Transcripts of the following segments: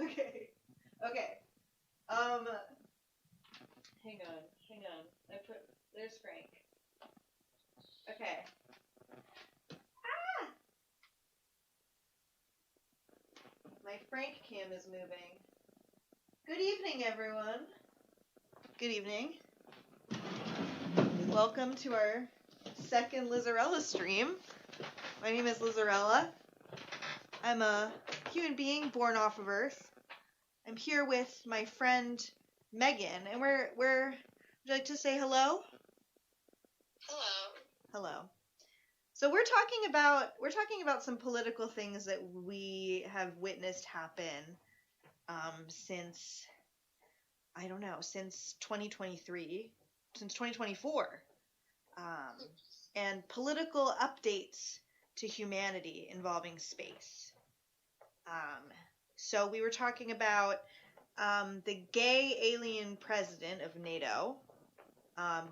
Okay. Okay. Hang on. There's Frank. Okay. Ah! My Frank cam is moving. Good evening, everyone. Good evening. Welcome to our second Lizarella stream. My name is Lizarella. I'm a human being born off of Earth. I'm here with my friend Megan, and would you like to say hello? Hello. So we're talking about some political things that we have witnessed happen since 2023, since 2024, and political updates to humanity involving space. So we were talking about the gay alien president of NATO,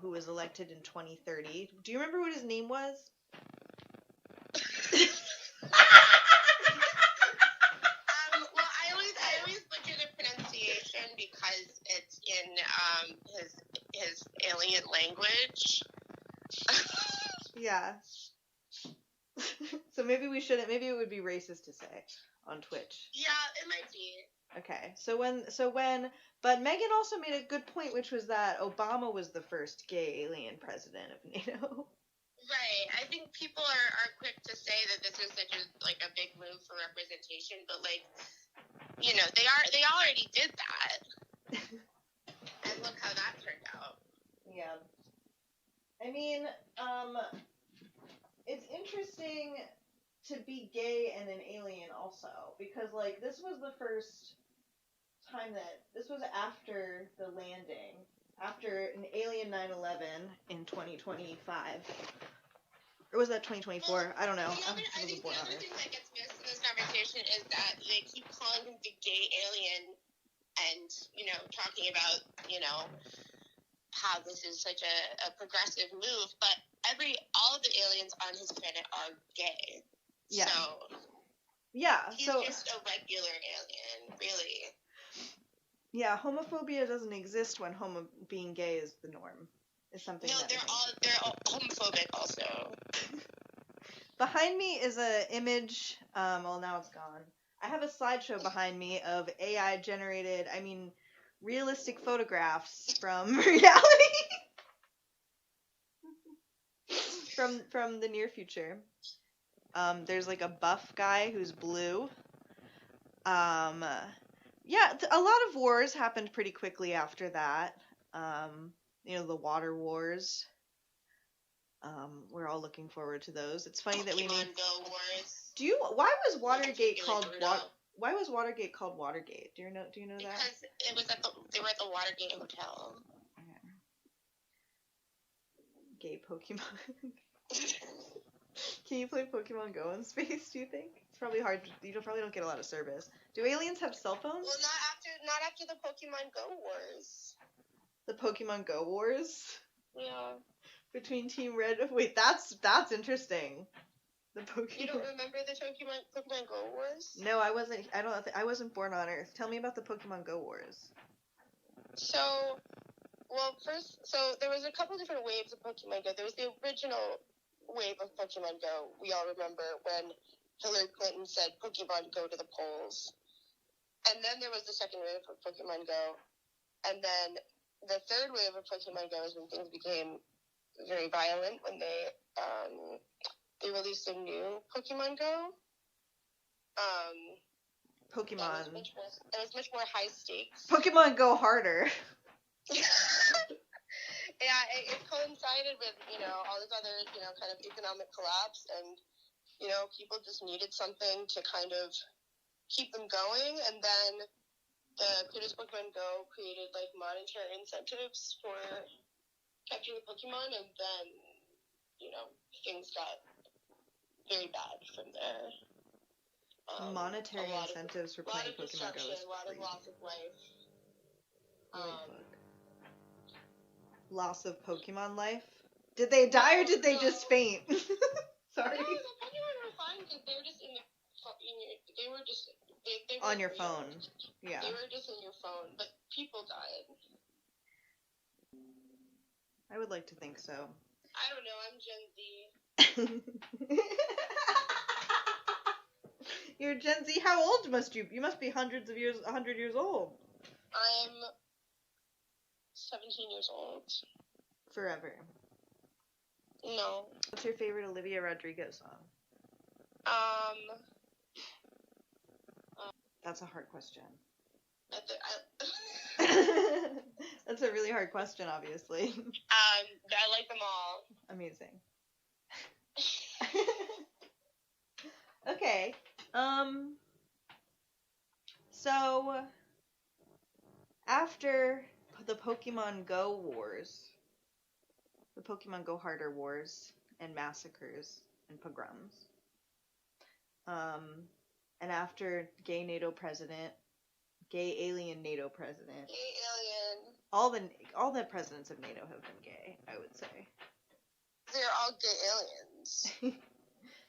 who was elected in 2030. Do you remember what his name was? Well, I always butcher the pronunciation because it's in his alien language. Yeah. So maybe we shouldn't. Maybe it would be racist to say on Twitch. Yeah, it might be. Okay. But Megan also made a good point, which was that Obama was the first gay alien president of NATO. Right. I think people are quick to say that this is such a big move for representation, but they already did that. And look how that turned out. Yeah. I mean, it's interesting to be gay and an alien also, because this was the first time this was after the landing, after an alien 9/11 in 2025. Or was that 2024? Well, I don't know. I think the other thing that gets missed in this conversation is that they keep calling him the gay alien and, talking about, how this is such a progressive move, but all of the aliens on his planet are gay. Yeah. So he's just a regular alien, really. Yeah, homophobia doesn't exist when being gay is the norm. Is something. No, they're all homophobic also. Behind me is an image. Well, now it's gone. I have a slideshow behind me of AI generated, realistic photographs from reality. from the near future. There's a buff guy who's blue. Yeah, a lot of wars happened pretty quickly after that. The water wars. We're all looking forward to those. It's funny that we need. Go wars. Why was Watergate called Why was Watergate called Watergate? Do you know that? Because they were at the Watergate Hotel. Okay. Gay Pokemon. Can you play Pokemon Go in space, do you think? It's probably hard. You probably don't get a lot of service. Do aliens have cell phones? Well, not after the Pokemon Go wars. The Pokemon Go wars? Yeah. Between Team Red. Wait, that's interesting. The Pokemon. You don't remember the Pokemon Go wars? No, I wasn't. I wasn't born on Earth. Tell me about the Pokemon Go wars. So there was a couple different waves of Pokemon Go. There was the original wave of Pokemon Go. We all remember when Hillary Clinton said Pokemon Go to the polls. And then there was the second wave of Pokemon Go. And then the third wave of Pokemon Go is when things became very violent, when they released a new Pokemon Go. Pokemon. That was much more high stakes. Pokemon Go harder. Yeah, it coincided with, all this other, kind of economic collapse, and, people just needed something to kind of keep them going, and then the British Pokemon Go created, monetary incentives for capturing the Pokemon, and then, things got very bad from there. Monetary incentives for playing Pokemon Go. A lot of loss of life. Loss of Pokemon life? Did they die or did they just faint? Sorry. No, the Pokemon were fine because they were just They on weren't your real. phone. Yeah. They were just in your phone, but people died. I would like to think so. I don't know. I'm Gen Z. You're Gen Z. How old must you? You must be 100 years old. I'm 17 years old. Forever. No. What's your favorite Olivia Rodrigo song? That's a hard question. That's a really hard question, obviously. I like them all. Amazing. Okay. So after the Pokemon Go wars, the Pokemon Go harder wars and massacres and pogroms, and after gay alien NATO president, Gay alien. all the presidents of NATO have been gay, I would say. They're all gay aliens.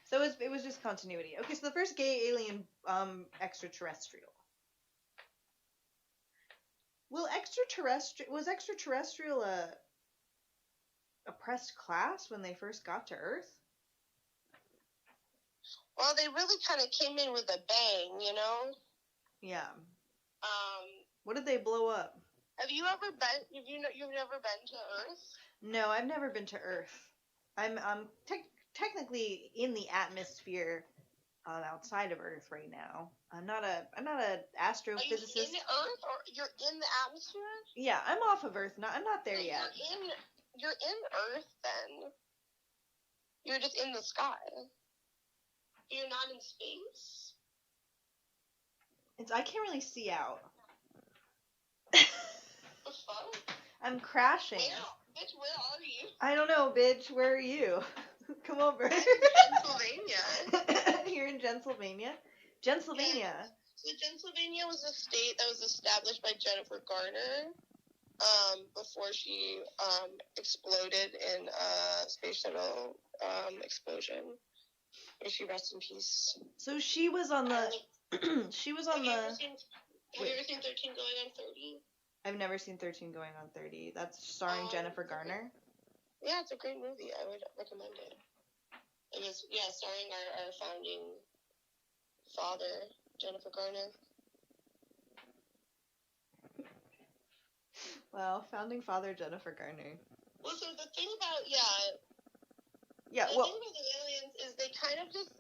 So it was just continuity. Okay, so the first gay alien extraterrestrial. Was extraterrestrial a oppressed class when they first got to Earth? Well, they really kind of came in with a bang, you know? Yeah. What did they blow up? Have you ever been? You've never been to Earth? No, I've never been to Earth. I'm technically in the atmosphere outside of Earth right now. I'm not a astrophysicist. Are you in Earth or you're in the atmosphere? Yeah, I'm off of Earth. I'm not there yet. You're in Earth then. You're just in the sky. You're not in space. I can't really see out. The fuck? I'm crashing. Bitch, where are you? I don't know, bitch. Where are you? Come over. Pennsylvania. You're in JENNSYLVANIA? JENNSYLVANIA. So Pennsylvania was a state that was established by Jennifer Garner before she exploded in a space shuttle explosion. May she rest in peace. So she was on the... Have you ever seen 13 going on 30? I've never seen 13 going on 30. That's starring Jennifer Garner? Yeah, it's a great movie. I would recommend it. It was, starring our founding father, Jennifer Garner. Wow, founding father Jennifer Garner. Well, so the thing about, the thing about the aliens is they kind of just,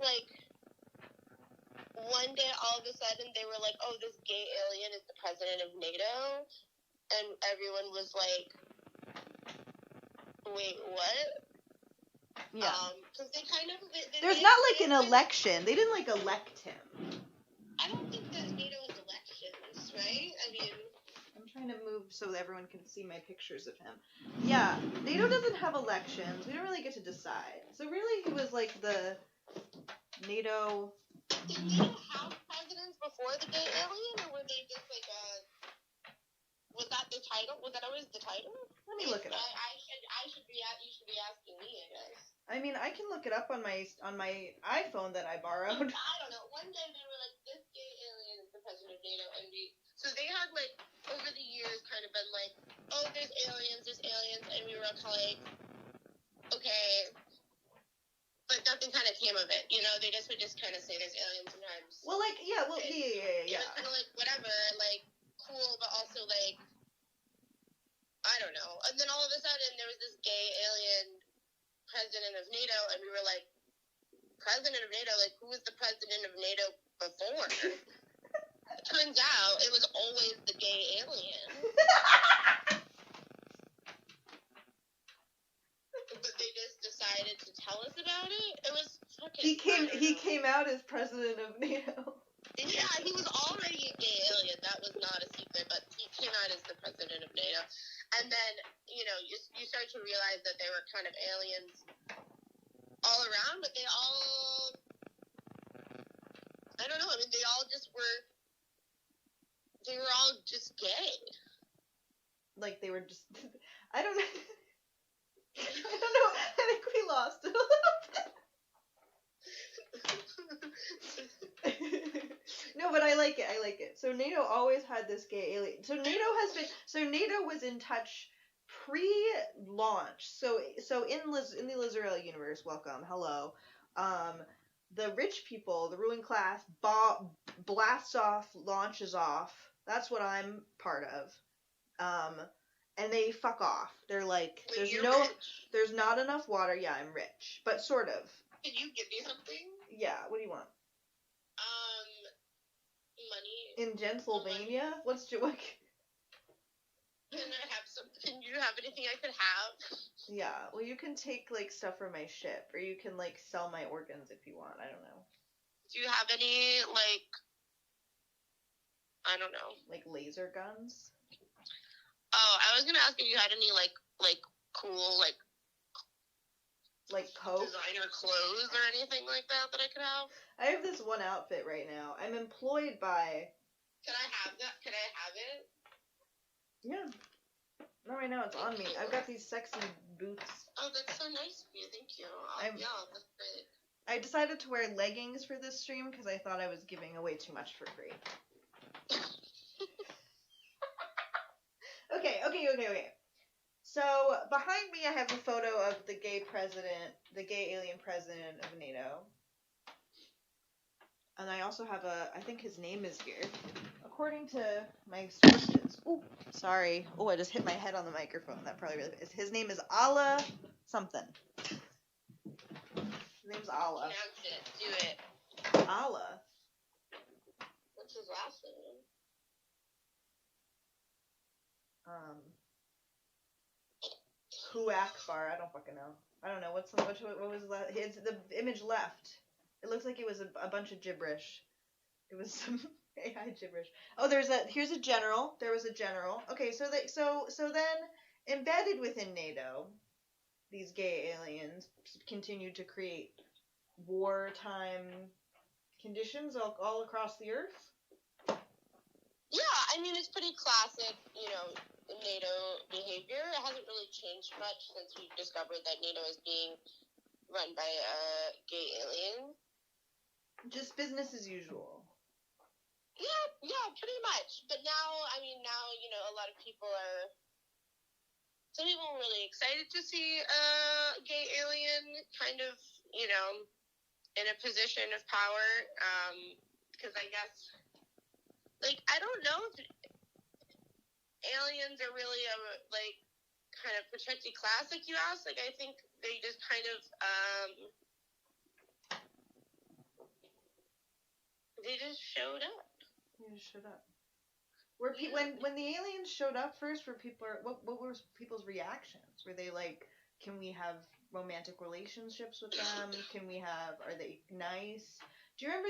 one day all of a sudden they were like, oh, this gay alien is the president of NATO. And everyone was like, wait, what? Yeah. Because they kind of... There's not an election. They didn't elect him. I don't think that NATO has elections, right? I mean... I'm trying to move so everyone can see my pictures of him. Yeah, NATO doesn't have elections. We don't really get to decide. So really he was the NATO... Did NATO have presidents before the gay alien, or were they just was that the title? Was that always the title? Let me look it up. You should be asking me, I guess. I mean, I can look it up on my iPhone that I borrowed. I don't know. One day they were like, this gay alien is the president of NATO, and so they had over the years kind of been like, oh, there's aliens, and we were all like, okay, but nothing kind of came of it, you know. They would just kind of say there's aliens sometimes. Well, yeah. It was kind of whatever, cool, but also I don't know. And then all of a sudden there was this gay alien president of NATO, and we were like, president of NATO? Who was the president of NATO before? It turns out it was always the gay alien. But they just decided to tell us about it. It was fucking... He came out as president of NATO. Yeah, he was already a gay alien. That was not a secret, but he came out as the president of NATO. And then, you start to realize that they were kind of aliens all around, but they all... I don't know. I mean, they all just were... They were all just gay. They were just... I don't know. I don't know. I think we lost it a little bit. No, but I like it. I like it. So NATO always had this gay alien. So NATO was in touch pre-launch. So in the Lizarella universe, welcome, hello. The rich people, the ruling class, blasts off, launches off. That's what I'm part of. And they fuck off. They're like, Wait, there's not enough water. Yeah, I'm rich, but sort of. Can you give me something? Yeah. What do you want? Money. In JENNSYLVANIA? What? Can I have some? Can you have anything I could have? Yeah. Well, you can take like stuff from my ship, or you can like sell my organs if you want. I don't know. Do you have any like? I don't know. Like laser guns? Oh, I was gonna ask if you had any like cool like coat designer clothes or anything like that I could have. I have this one outfit right now. I'm employed by. Can I have that? Can I have it? Yeah. Not right now. It's on me. I've got these sexy boots. Oh, that's so nice of you. Thank you. Yeah, that's great. I decided to wear leggings for this stream because I thought I was giving away too much for free. Okay. So, behind me I have a photo of the gay alien president of NATO. And I also have I think his name is here. According to my sources. Ooh, sorry. Oh, I just hit my head on the microphone. That probably really is. His name is Allah something. His name's Allah. Pronounce it. Do it. Allah. What's his last name? Hu Akbar. I don't fucking know. I don't know. What was left? The image left. It looks like it was a bunch of gibberish. It was some AI gibberish. Oh, here's a general. There was a general. Okay, so then embedded within NATO, these gay aliens continued to create wartime conditions all across the earth. Yeah, I mean it's pretty classic, NATO behavior. It hasn't really changed much since we've discovered that NATO is being run by a gay alien. Just business as usual. Yeah, pretty much. But now, a lot of some people are really excited to see a gay alien kind of, in a position of power. Because I guess, I don't know if aliens are really kind of protected class, like you asked. I think they just kind of, they just showed up. They just showed up. When the aliens showed up first, what were people's reactions? Were they like, can we have romantic relationships with them? Are they nice? Do you remember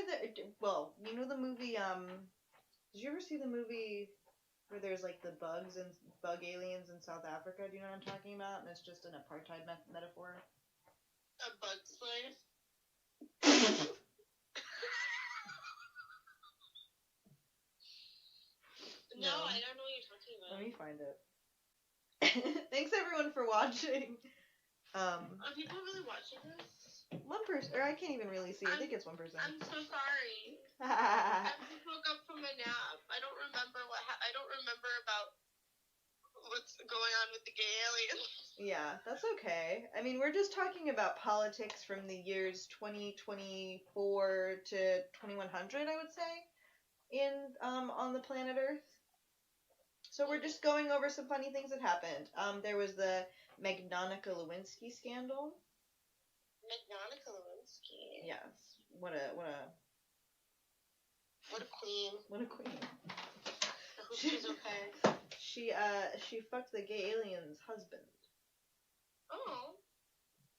the movie, did you ever see the movie where there's the bugs and bug aliens in South Africa? Do you know what I'm talking about? And it's just an apartheid metaphor. A bug slave? No, I don't know what you're talking about. Let me find it. Thanks everyone for watching. Are people really watching this? One person, or I can't even really see. I think it's one person. I'm so sorry. I just woke up from a nap. I don't remember about what's going on with the gay aliens. Yeah, that's okay. I mean, we're just talking about politics from the years 2024 to 2100, I would say, on the planet Earth. So we're just going over some funny things that happened. There was the Magnonica Lewinsky scandal. Magnonica Lewinsky. Yes. What a queen. What a queen. I hope she's okay. She fucked the gay alien's husband. Oh.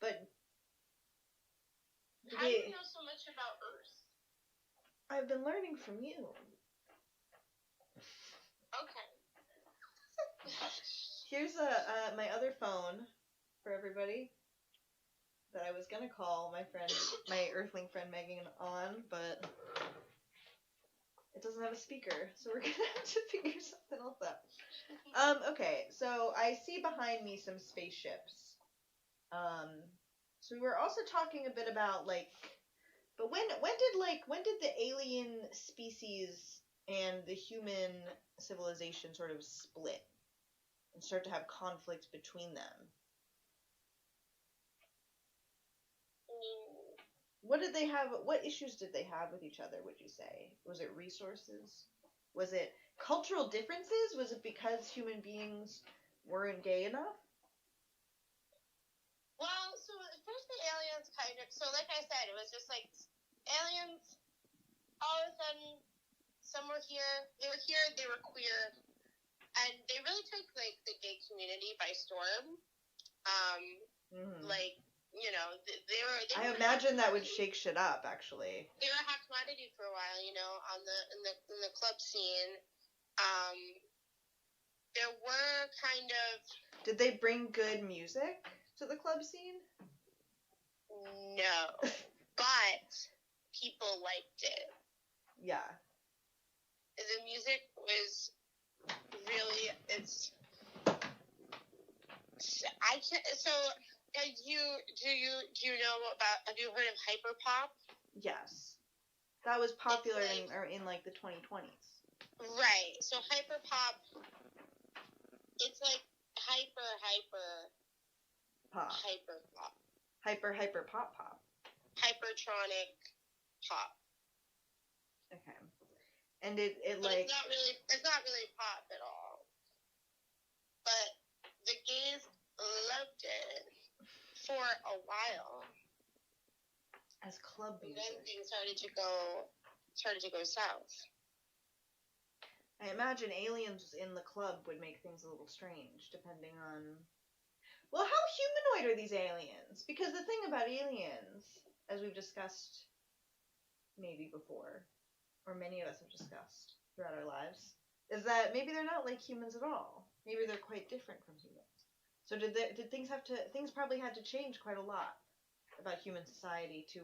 But how do you know so much about Earth? I've been learning from you. Okay. Here's my other phone for everybody that I was gonna call my Earthling friend Megan on, but it doesn't have a speaker, so we're gonna have to figure something else out. Okay, so I see behind me some spaceships. So we were also talking a bit about But when did the alien species and the human civilization sort of split and start to have conflict between them? What issues did they have with each other, would you say? Was it resources? Was it cultural differences? Was it because human beings weren't gay enough? Well, so at first the aliens so like I said, it was just like aliens, all of a sudden, some were here, they were queer, and they really took, like, the gay community by storm. Like, you know, I imagine that would shake shit up, actually. They were a hot commodity for a while, you know, in the club scene. There were kind of... Did they bring good music to the club scene? No. But people liked it. Yeah. The music was really... Have you heard of hyperpop? Yes. That was popular in like the 2020s. Right. So hyperpop, it's like hyper pop. Hyperpop. Hyper pop. Hypertronic pop. Okay. And it but like it's not really pop at all. But the gays loved it for a while. As club music. And then things started to go south. I imagine aliens in the club would make things a little strange, depending on... Well, how humanoid are these aliens? Because the thing about aliens, as we've discussed maybe before, or many of us have discussed throughout our lives, is that maybe they're not like humans at all. Maybe they're quite different from humans. So did things probably had to change quite a lot about human society to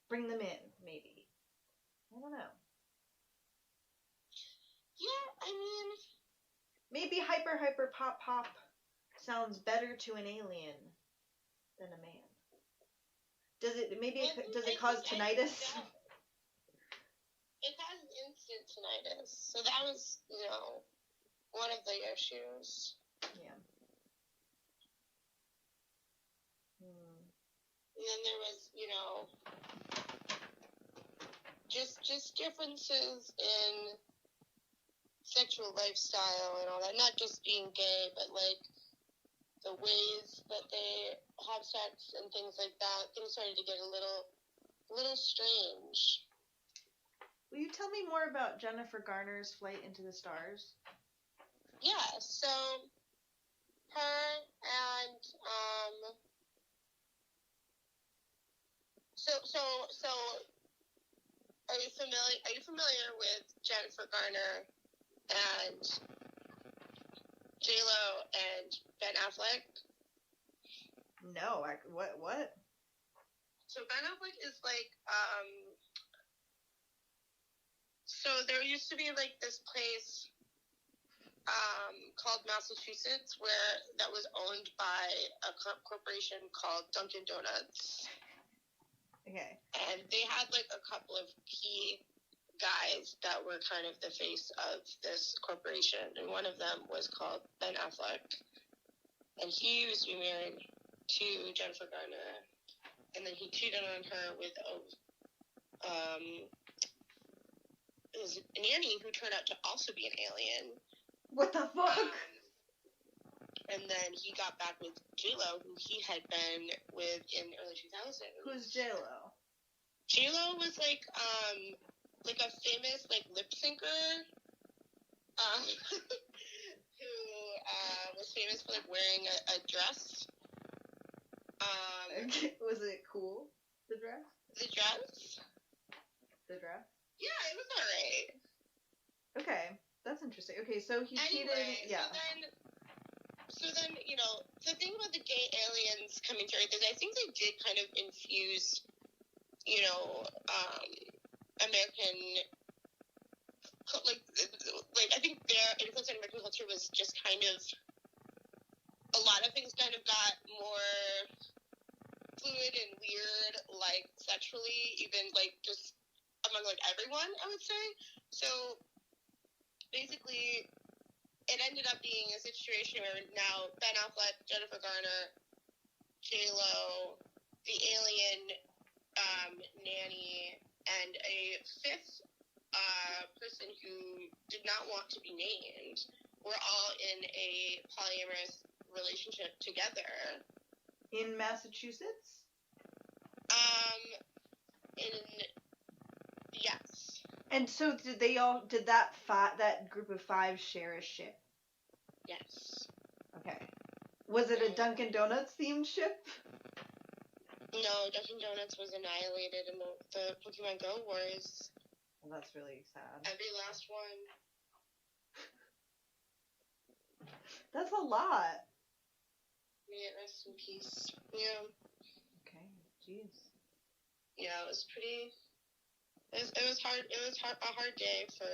bring them in, maybe. I don't know. Yeah, I mean... Maybe hyper pop sounds better to an alien than a man. Does it cause tinnitus? It has instant tinnitus. So that was, one of the issues. Yeah. And then there was, just differences in sexual lifestyle and all that. Not just being gay, but, like, the ways that they have sex and things like that. Things started to get a little strange. Will you tell me more about Jennifer Garner's flight into the stars? Yeah, so her and so are you familiar with Jennifer Garner and J-Lo and Ben Affleck? No, what? So Ben Affleck is like so there used to be like this place called Massachusetts that was owned by a corporation called Dunkin' Donuts. Okay. And they had like a couple of key guys that were kind of the face of this corporation, and one of them was called Ben Affleck, and he used to be married to Jennifer Garner, and then he cheated on her with a nanny who turned out to also be an alien. What the fuck? And then he got back with J-Lo, who he had been with in the early 2000s. Who's J-Lo? J-Lo was like a famous like lip syncer who was famous for like wearing a dress. Was it cool? The dress? The dress? The dress? Yeah, it was alright. Okay, that's interesting. Okay, so he cheated. Yeah. So then, the thing about the gay aliens coming to Earth is I think they did kind of infuse, American, like I think their influence on American culture was just kind of, a lot of things kind of got more fluid and weird, like, sexually, even, like, just among, like, everyone, I would say. So, basically, it ended up being a situation where now Ben Affleck, Jennifer Garner, J-Lo, the alien nanny, and a fifth person who did not want to be named were all in a polyamorous relationship together. In Massachusetts? Yes. And so did that group of 5 share a ship? Yes. Okay. Was it a Dunkin' Donuts themed ship? No, Dunkin' Donuts was annihilated in the Pokemon Go Wars. Well, that's really sad. Every last one. That's a lot. May it rest in peace. Yeah. Okay. Jeez. Yeah, it was pretty. It was hard. It was a hard day for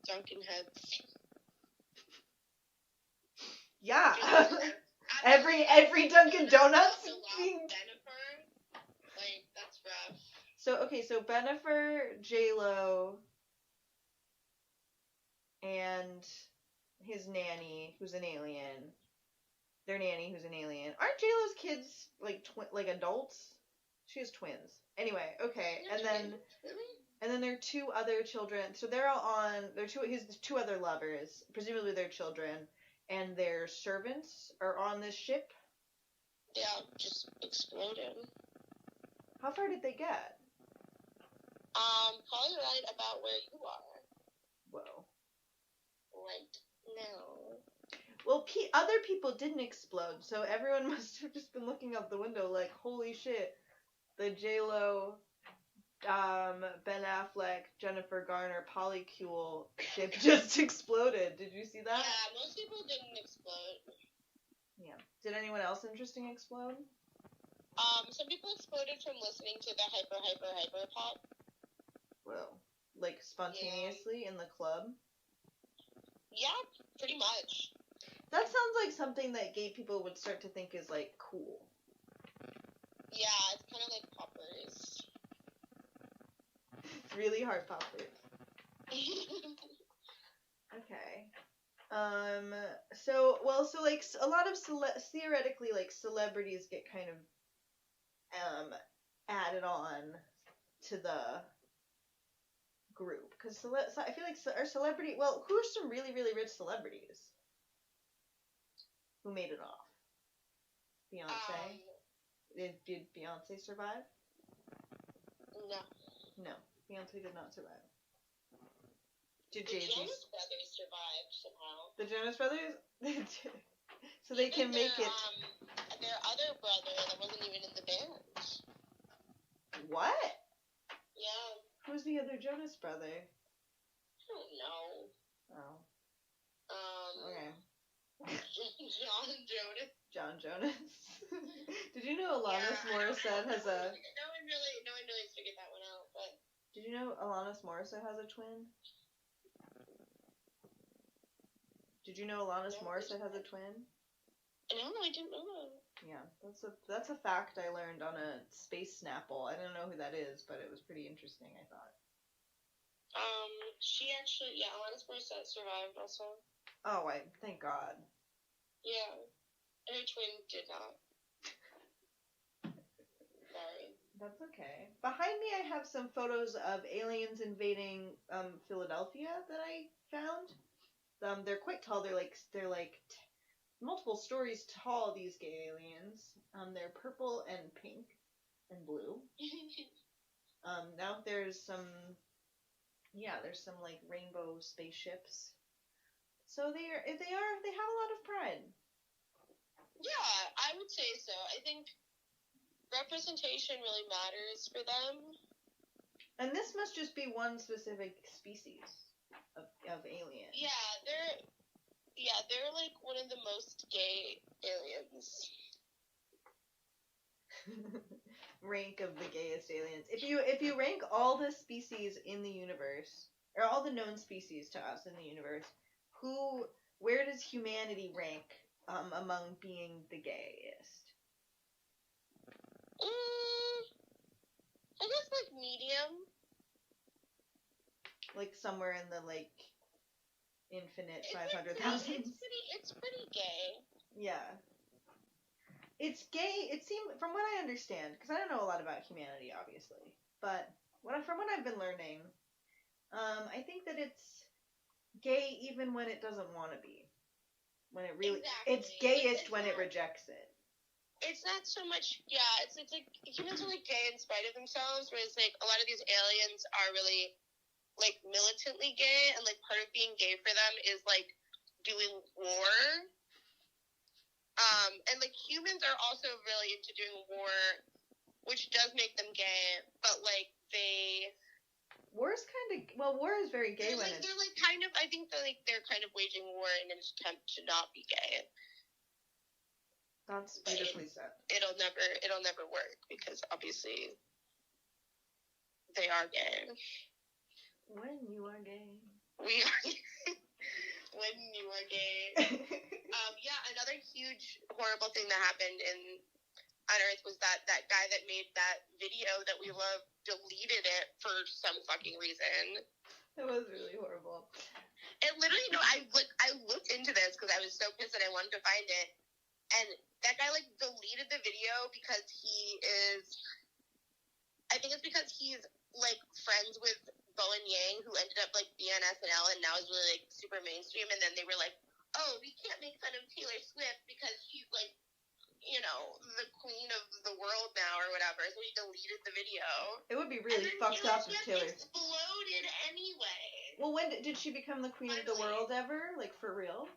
Dunkin' heads. Yeah. every Dunkin' Donuts thing. Jennifer, like, that's rough. So Bennifer, J-Lo, and his nanny, who's an alien. Their nanny, who's an alien. Aren't J-Lo's kids like adults? She has twins. Anyway, okay, and then there are 2 other children. So they're all on. His 2 other lovers, presumably their children, and their servants are on this ship. Yeah, just exploded. How far did they get? Probably right about where you are. Whoa. Right now. Well, other people didn't explode, so everyone must have just been looking out the window like, holy shit, the J-Lo, Ben Affleck, Jennifer Garner polycule ship just exploded. Did you see that? Yeah, most people didn't explode. Yeah. Did anyone else interesting explode? Some people exploded from listening to the hyper pop. Well, like spontaneously in the club? Yeah, pretty much. That sounds like something that gay people would start to think is, like, cool. Yeah, it's kind of like poppers. It's really hard poppers. Okay. So like, a lot of theoretically, like, celebrities get kind of, added on to the group. Because I feel like our celebrity, well, who are some really, really rich celebrities who made it off? Beyonce? Did Beyonce survive? No. No, Beyonce did not survive. Did The Jay-Z? Jonas Brothers survived somehow. The Jonas Brothers? So they can make it. Their other brother that wasn't even in the band. What? Yeah. Who's the other Jonas brother? I don't know. Oh. Okay. John Jonas. John Jonas. Did you know Alanis Morissette has a... No one really figured that one out, but... Did you know Alanis Morissette has a twin? Did you know Alanis Morissette has a twin? No, I didn't know that. Yeah, that's a fact I learned on a Space Snapple. I don't know who that is, but it was pretty interesting, I thought. She actually, Alanis Morissette survived also. Oh, thank God. Yeah. Her twin did not. Sorry. That's okay. Behind me I have some photos of aliens invading Philadelphia that I found. They're quite tall. They're like multiple stories tall, these gay aliens. They're purple and pink and blue. Now there's some like rainbow spaceships. So they have a lot of pride. Yeah, I would say so. I think representation really matters for them. And this must just be one specific species of alien. Yeah, they're like one of the most gay aliens. Rank of the gayest aliens. If you rank all the species in the universe, or all the known species to us in the universe, where does humanity rank among being the gayest? I guess, like, medium. Like, somewhere in the, like, infinite It's 500,000. It's pretty gay. Yeah. It's gay, it seems, from what I understand, because I don't know a lot about humanity, obviously, but from what I've been learning, I think that it's gay even when it doesn't want to be. When it really, exactly. it's gayest when it rejects it. It's not so much, it's like, humans are, like, gay in spite of themselves, whereas, like, a lot of these aliens are really, like, militantly gay, and, like, part of being gay for them is, like, doing war. And, like, humans are also really into doing war, which does make them gay, but, like, war is very gay when it's... They're, like, kind of, I think they're kind of waging war in an attempt to not be gay. That's beautifully said. It'll never work, because, obviously, they are gay. When you are gay. We are when you are gay. Another huge, horrible thing that happened on Earth was that guy that made that video that we love deleted it for some fucking reason. It was really horrible. It literally, I looked into this because I was so pissed that I wanted to find it, and that guy, like, deleted the video because I think it's because he's, like, friends with Bowen Yang, who ended up, like, being on SNL and now is really, like, super mainstream, and then they were like, oh, we can't make fun of Taylor Swift because she's, like, you know, the queen of the world now or whatever, so he deleted the video. It would be really fucked up if Taylor Swift exploded anyway. Well, when did she become the queen of the world ever? Like, for real?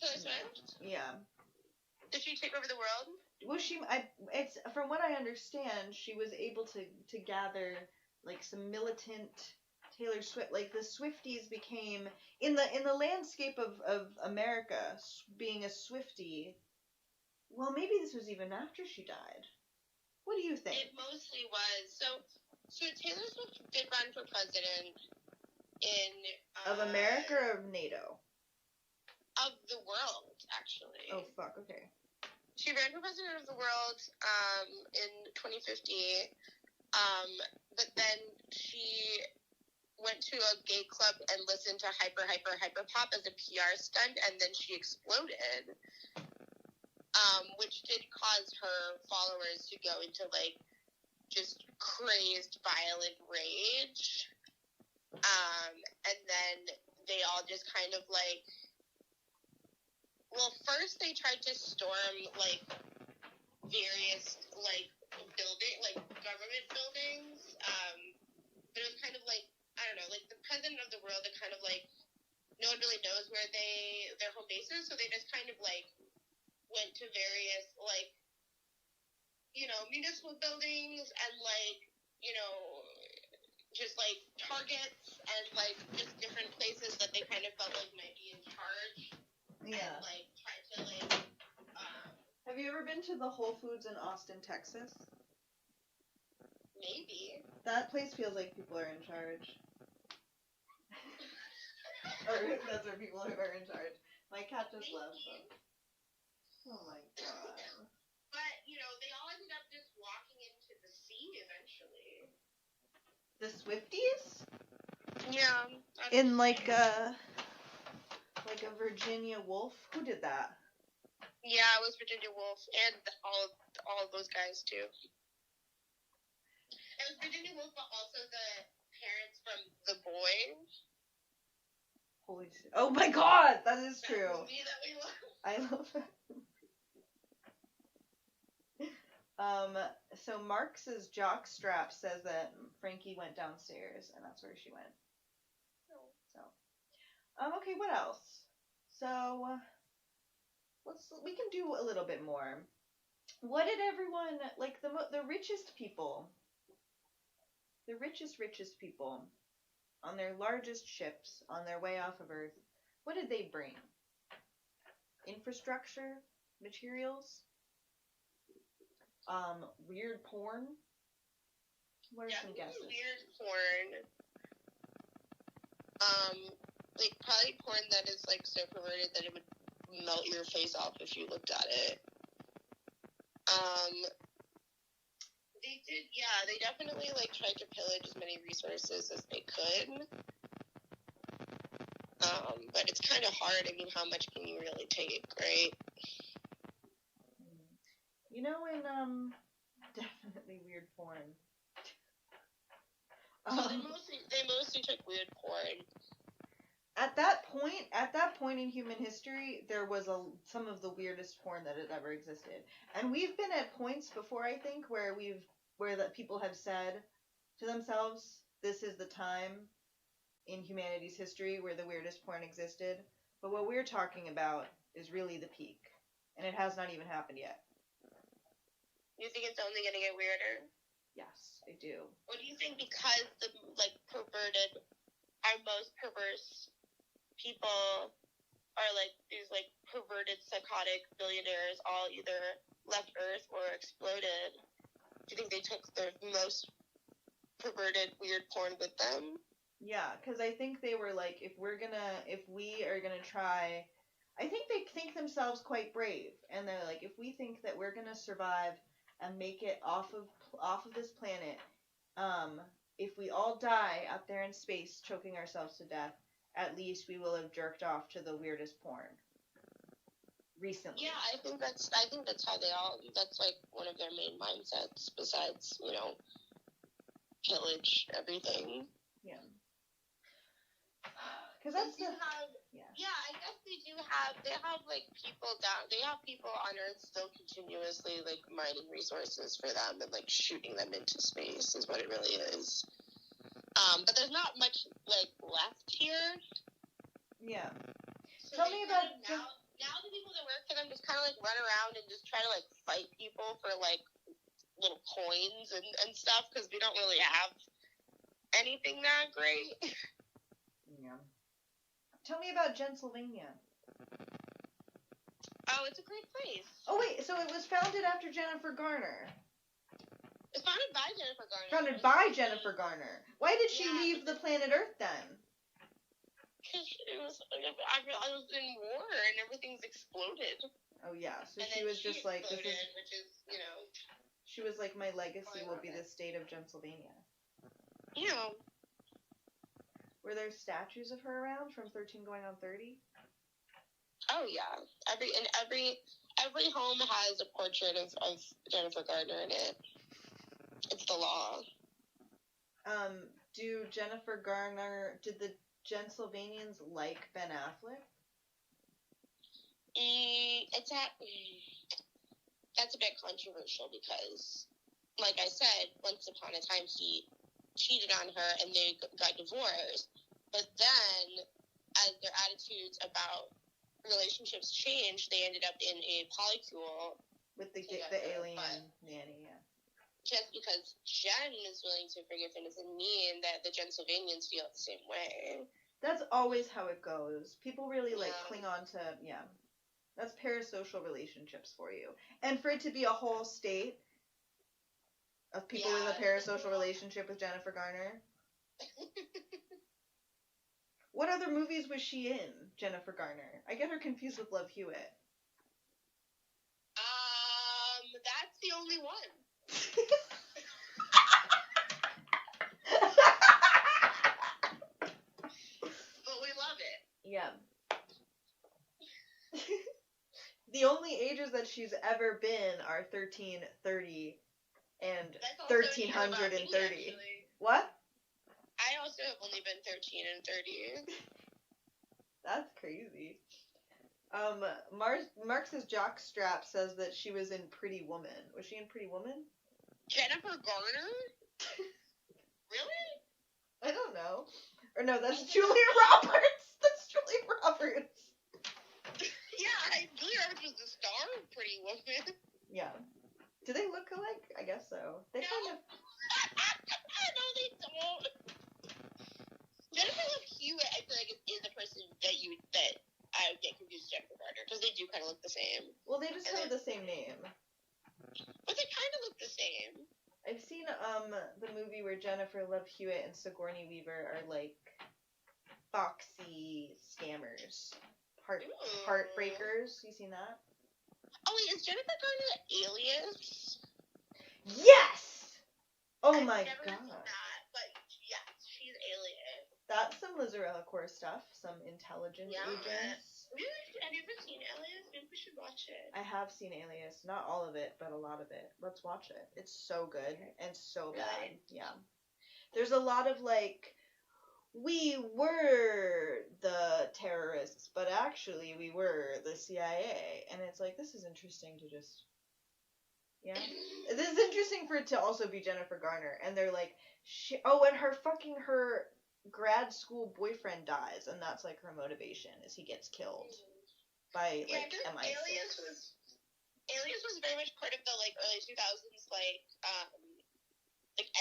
Taylor Swift? Yeah. Did she take over the world? Was she? It's from what I understand, she was able to gather, like, some militant Taylor Swift. Like, the Swifties became in the landscape of America, being a Swiftie. Well, maybe this was even after she died. What do you think? It mostly was. So Taylor Swift did run for president of America or of NATO? Of the world, actually. Oh, fuck, okay. She ran for president of the world in 2050, but then she went to a gay club and listened to hyper pop as a PR stunt, and then she exploded, which did cause her followers to go into, like, just crazed, violent rage, and then they all just kind of, like, well, first they tried to storm, like, various, like, government buildings, but it was kind of, like, I don't know, like, the president of the world, it kind of, like, no one really knows where their home base is, so they just kind of, like, went to various, like, you know, municipal buildings and, like, you know, just, like, targets and, like, just different places that they kind of felt like might be in charge. Yeah. And, like, try to, like, Have you ever been to the Whole Foods in Austin, Texas? Maybe. That place feels like people are in charge. Or that's where people are in charge. My cat just loves them. Oh my god. But, you know, they all ended up just walking into the sea eventually. The Swifties? Yeah. In, like a Virginia Woolf? Who did that? Yeah, it was Virginia Woolf and all of those guys too. It was Virginia Woolf, but also the parents from The Boy. Holy shit! Oh my god, that is true. That movie that we love. I love that. So Marx's jockstrap says that Frankie went downstairs, and that's where she went. So, okay, what else? So, we can do a little bit more. What did everyone, like, the richest people, the richest people, on their largest ships, on their way off of Earth, what did they bring? Infrastructure? Materials? Weird porn? What are some guesses? Weird porn. Like, probably porn that is, like, so perverted that it would melt your face off if you looked at it. They did, yeah, they definitely, like, tried to pillage as many resources as they could. But it's kind of hard. I mean, how much can you really take, right? You know, in, definitely weird porn. So they mostly took weird porn. At that point in human history, there was some of the weirdest porn that had ever existed. And we've been at points before, I think, where people have said to themselves, this is the time in humanity's history where the weirdest porn existed. But what we're talking about is really the peak. And it has not even happened yet. You think it's only going to get weirder? Yes, I do. What do you think, because the, like, our most perverse people are, like, these, like, perverted, psychotic billionaires all either left Earth or exploded? Do you think they took their most perverted, weird porn with them? Yeah, because I think they were like, if we are gonna try, I think they think themselves quite brave, and they're like, if we think that we're gonna survive and make it off of this planet, if we all die out there in space choking ourselves to death, at least we will have jerked off to the weirdest porn recently. Yeah, I think that's how that's like one of their main mindsets, besides, you know, pillage everything. Yeah. Because that's I guess they have like people on Earth still continuously like mining resources for them and like shooting them into space is what it really is. But there's not much like left here. Yeah. So Tell me about now the people that work for them just kind of like run around and just try to like fight people for like little coins and stuff, because we don't really have anything that great. Yeah. Tell me about JENNSYLVANIA. Oh, it's a great place. Oh wait, so it was founded after Jennifer Garner. It's founded by Jennifer Garner. Founded by Jennifer Garner. Why did she leave the planet Earth then? Because I was in war and everything's exploded. Oh yeah, so and she was just like, this is, which is, you know. She was like, my legacy will be the state of JENNSYLVANIA. Yeah. Were there statues of her around from 13 going on 30? Oh yeah, every home has a portrait of Jennifer Garner in it. It's the law. Did the JENNSYLVANIANs like Ben Affleck? That's a bit controversial because, like I said, once upon a time he cheated on her and they got divorced. But then, as their attitudes about relationships changed, they ended up in a polycule with the alien nanny. Yeah. Just because Jen is willing to forgive him doesn't mean that the JENNSYLVANIANs feel the same way. That's always how it goes. People really cling on to That's parasocial relationships for you, and for it to be a whole state of people with a parasocial relationship with Jennifer Garner. What other movies was she in, Jennifer Garner? I get her confused with Love Hewitt. That's the only one. But we love it. Yeah. The only ages that she's ever been are 13, 30, and 1330. What? I also have only been 13 and 30. That's crazy. Marx's jockstrap says that she was in Pretty Woman. Was she in Pretty Woman? Jennifer Garner? Really? I don't know. Or no, that's Julia Roberts. That's Julia Roberts. Yeah, Julia Roberts was the star of Pretty Woman. Yeah. Do they look alike? I guess so. They kind of. No, they don't. Jennifer Love Hewitt, I feel like, is the person that I would get confused with Jennifer Garner, because they do kind of look the same. Well, they just have the same name. But they kind of look the same. I've seen the movie where Jennifer Love Hewitt and Sigourney Weaver are like foxy scammers, heartbreakers. You seen that? Oh wait, is Jennifer Garner Alias? Yes. Oh I've my never god. seen that, but yes, she's alien. That's some Lizarella core stuff, some intelligence agents. Maybe have you ever seen Alias? Maybe we should watch it. I have seen Alias. Not all of it, but a lot of it. Let's watch it. It's so good and so bad. Yeah. There's a lot of like, we were the terrorists, but actually we were the CIA. And it's like, this is interesting to just... Yeah. This is interesting for it to also be Jennifer Garner. And they're like, and her grad school boyfriend dies, and that's like her motivation, is he gets killed by like MI6. Alias was very much part of the like early 2000s like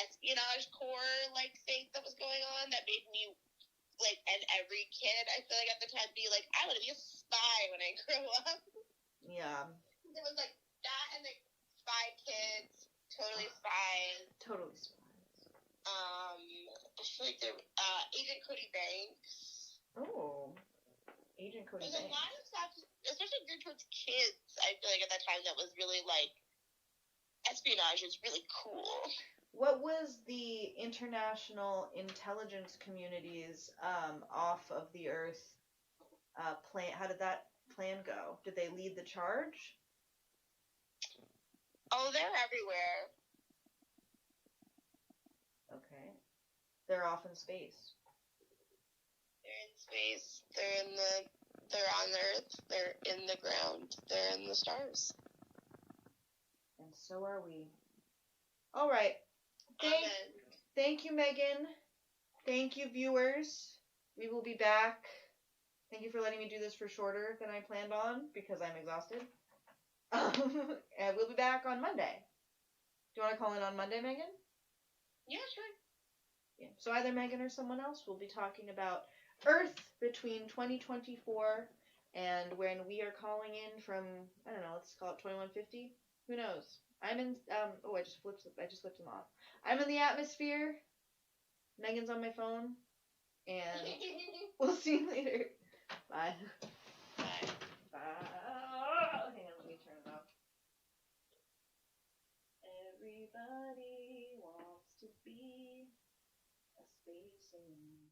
espionage core like thing that was going on that made me like, and every kid I feel like at the time be like, I want to be a spy when I grow up. Yeah. It was like that and like Spy Kids, Totally Spies. Totally Spies. I feel like there Agent Cody Banks. Oh. Agent Cody There's Banks. a lot of stuff, especially geared towards kids, I feel like at that time that was really like, espionage is really cool. What was the international intelligence community's off of the Earth plan? How did that plan go? Did they lead the charge? Oh, they're everywhere. Okay. They're off in space. They're in space. They're on Earth. They're in the ground. They're in the stars. And so are we. All right. Thank you, Megan. Thank you, viewers. We will be back. Thank you for letting me do this for shorter than I planned on, because I'm exhausted. And we'll be back on Monday. Do you want to call in on Monday, Megan? Yeah, sure. Yeah. So either Megan or someone else will be talking about Earth between 2024 and when we are calling in from, I don't know, let's call it 2150. Who knows? I'm in, I just flipped them off. I'm in the atmosphere. Megan's on my phone. And we'll see you later. Bye. Bye. Bye. Hang on, let me turn it off. Everybody wants to be a space alien.